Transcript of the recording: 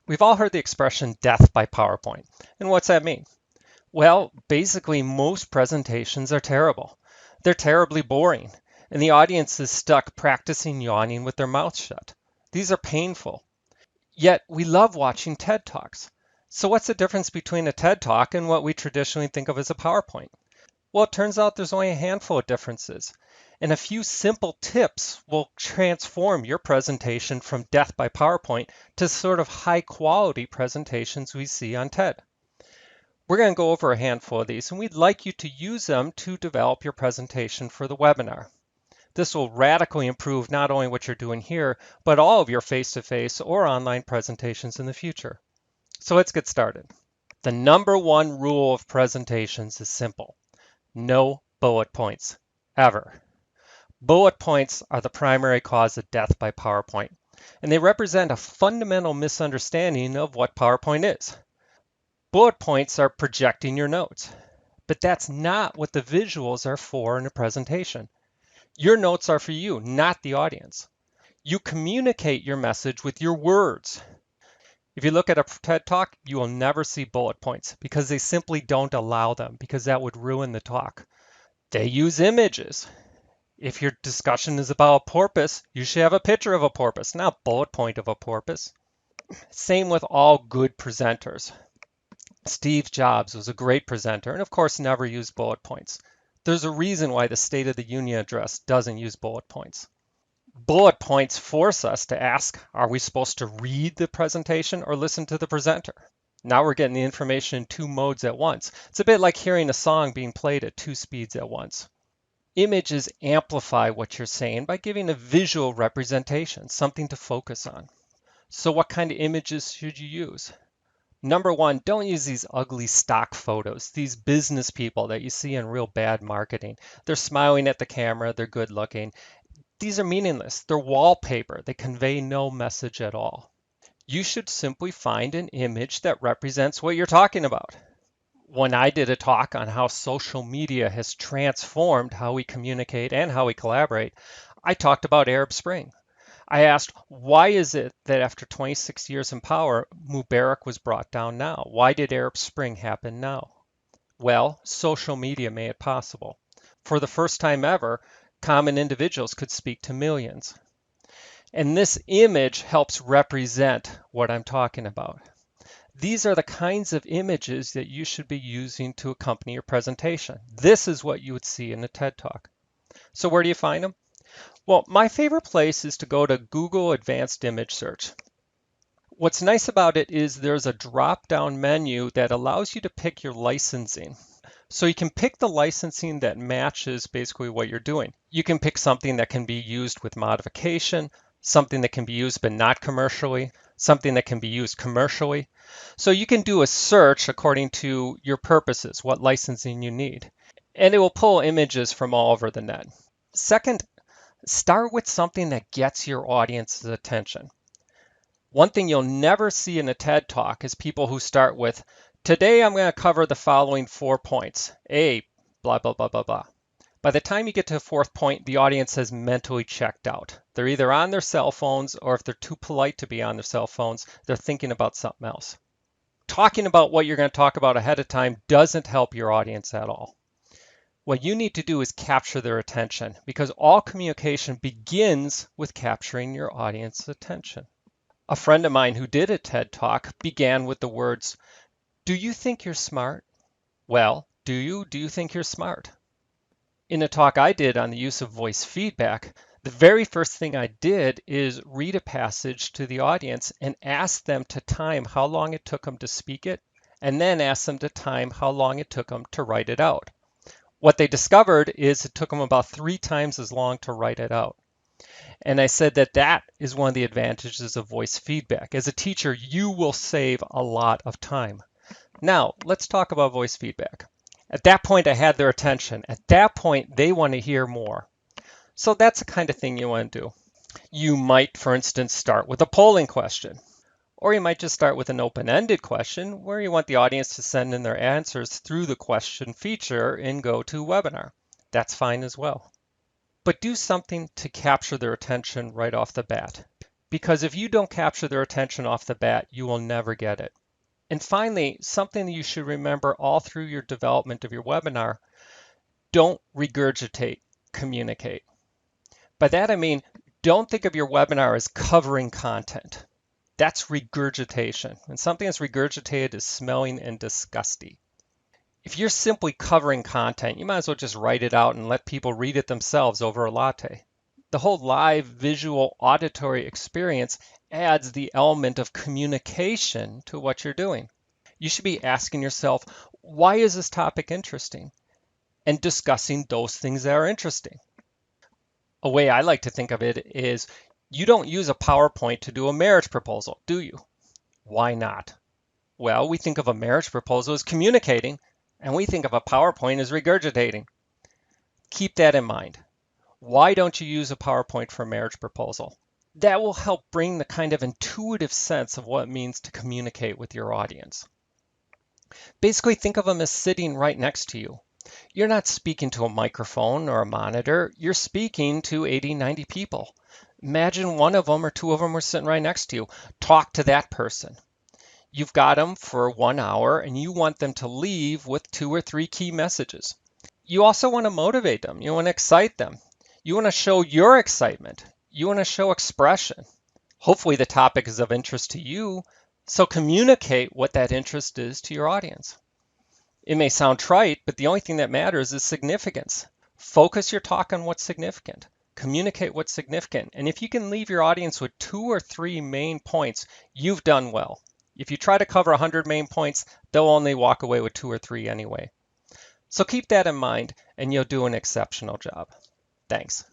We've all heard the expression death by PowerPoint. And what's that mean? Well, basically, most presentations are terrible. They're terribly boring, and the audience is stuck practicing yawning with their mouth shut. These are painful. Yet, we love watching TED Talks. So, what's the difference between a TED Talk and what we traditionally think of as a PowerPoint? Well, it turns out there's only a handful of differences, and a few simple tips will transform your presentation from death by PowerPoint to sort of high quality presentations we see on TED. We're going to go over a handful of these, and we'd like you to use them to develop your presentation for the webinar. This will radically improve not only what you're doing here, but all of your face-to-face or online presentations in the future. So let's get started. The number one rule of presentations is simple. No bullet points, ever. Bullet points are the primary cause of death by PowerPoint, and they represent a fundamental misunderstanding of what PowerPoint is. Bullet points are projecting your notes, but that's not what the visuals are for in a presentation. Your notes are for you, not the audience. You communicate your message with your words. If you look at a TED Talk, you will never see bullet points because they simply don't allow them, because that would ruin the talk. They use images. If your discussion is about a porpoise, you should have a picture of a porpoise, not a bullet point of a porpoise. Same with all good presenters. Steve Jobs was a great presenter and of course never used bullet points. There's a reason why the State of the Union address doesn't use bullet points. Bullet points force us to ask, are we supposed to read the presentation or listen to the presenter? Now we're getting the information in two modes at once. It's a bit like hearing a song being played at two speeds at once. Images amplify what you're saying by giving a visual representation, something to focus on. So what kind of images should you use? Number one, don't use these ugly stock photos, these business people that you see in real bad marketing. They're smiling at the camera, they're good looking. These are meaningless. They're wallpaper. They convey no message at all. You should simply find an image that represents what you're talking about. When I did a talk on how social media has transformed how we communicate and how we collaborate, I talked about Arab Spring. I asked, why is it that after 26 years in power, Mubarak was brought down now? Why did Arab Spring happen now? Well, social media made it possible. For the first time ever, common individuals could speak to millions. And this image helps represent what I'm talking about. These are the kinds of images that you should be using to accompany your presentation. This is what you would see in a TED Talk. So where do you find them? Well, my favorite place is to go to Google Advanced Image Search. What's nice about it is there's a drop-down menu that allows you to pick your licensing. So you can pick the licensing that matches basically what you're doing. You can pick something that can be used with modification, something that can be used but not commercially, something that can be used commercially. So you can do a search according to your purposes, what licensing you need. And it will pull images from all over the net. Second, start with something that gets your audience's attention. One thing you'll never see in a TED Talk is people who start with, today I'm going to cover the following 4 points. A, blah, blah, blah, blah, blah. By the time you get to the fourth point, the audience has mentally checked out. They're either on their cell phones, or if they're too polite to be on their cell phones, they're thinking about something else. Talking about what you're going to talk about ahead of time doesn't help your audience at all. What you need to do is capture their attention, because all communication begins with capturing your audience's attention. A friend of mine who did a TED Talk began with the words, "Do you think you're smart?" Well, do you? Do you think you're smart? In a talk I did on the use of voice feedback, the very first thing I did is read a passage to the audience and ask them to time how long it took them to speak it, and then ask them to time how long it took them to write it out. What they discovered is it took them about 3 times as long to write it out. And I said that that is one of the advantages of voice feedback. As a teacher, you will save a lot of time. Now, let's talk about voice feedback. At that point, I had their attention. At that point, they want to hear more. So that's the kind of thing you want to do. You might, for instance, start with a polling question. Or you might just start with an open-ended question where you want the audience to send in their answers through the question feature in GoToWebinar. That's fine as well. But do something to capture their attention right off the bat. because if you don't capture their attention off the bat, you will never get it. And finally, something that you should remember all through your development of your webinar, don't regurgitate, communicate. By that I mean, don't think of your webinar as covering content. That's regurgitation. And something that's regurgitated is smelling and disgusting. If you're simply covering content, you might as well just write it out and let people read it themselves over a latte. The whole live visual auditory experience adds the element of communication to what you're doing. You should be asking yourself, why is this topic interesting? And discussing those things that are interesting. A way I like to think of it is you don't use a PowerPoint to do a marriage proposal, do you? Why not? Well, we think of a marriage proposal as communicating, and we think of a PowerPoint as regurgitating. Keep that in mind. Why don't you use a PowerPoint for a marriage proposal? That will help bring the kind of intuitive sense of what it means to communicate with your audience. Basically, think of them as sitting right next to you. You're not speaking to a microphone or a monitor. You're speaking to 80, 90 people. Imagine one of them or two of them are sitting right next to you. Talk to that person. You've got them for 1 hour and you want them to leave with 2 or 3 key messages. You also want to motivate them. You want to excite them. You want to show your excitement. You want to show expression. Hopefully the topic is of interest to you, so communicate what that interest is to your audience. It may sound trite, but the only thing that matters is significance. Focus your talk on what's significant. Communicate what's significant. And if you can leave your audience with 2 or 3 main points, you've done well. If you try to cover 100 main points, they'll only walk away with 2 or 3 anyway. So keep that in mind and you'll do an exceptional job. Thanks.